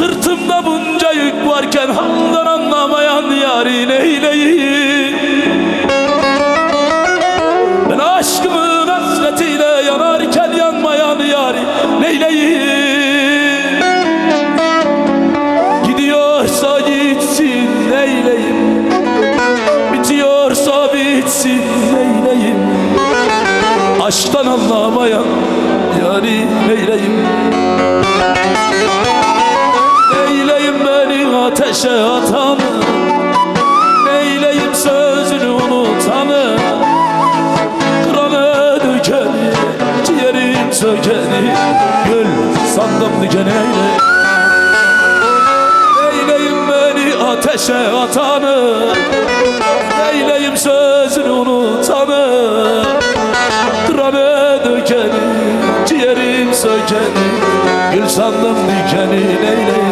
Sırtımda bunca yük varken haldan anlamayan yâri neyleyim? Ben aşkımın hasretiyle yanarken yanmayan yâri neyleyim? Gidiyorsa gitsin neyleyim? Bitiyorsa bitsin neyleyim? Aşktan anlamayan yâri neyleyim? Neyleyim beni ateşe atanı? Neyleyim sözünü unutanı? Kıranı dökeni, ciğerin sökeni, gül sandım dikeneyle. Neyleyim beni ateşe atanı? Neyleyim sözünü unutanı? Kıranı dökeni, ciğerin sökeni, gül sandım dikeni neyleyim?